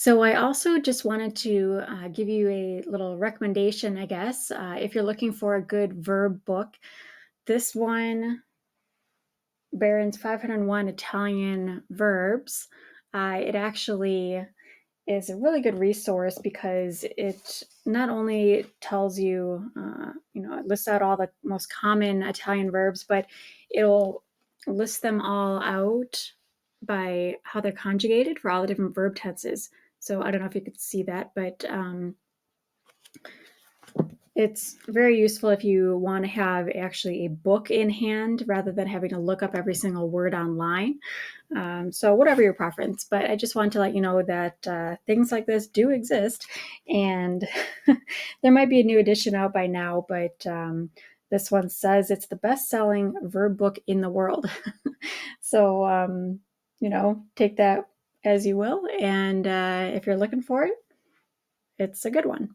So I also just wanted to give you a little recommendation, I guess, if you're looking for a good verb book. This one, Barron's 501 Italian Verbs, it actually is a really good resource because it not only tells you, it lists out all the most common Italian verbs, but it'll list them all out by how they're conjugated for all the different verb tenses. So I don't know if you could see that, but it's very useful if you want to have actually a book in hand rather than having to look up every single word online. So whatever your preference, but I just wanted to let you know that things like this do exist, and there might be a new edition out by now, but this one says it's the best-selling verb book in the world. So, take that as you will, and if you're looking for it, it's a good one.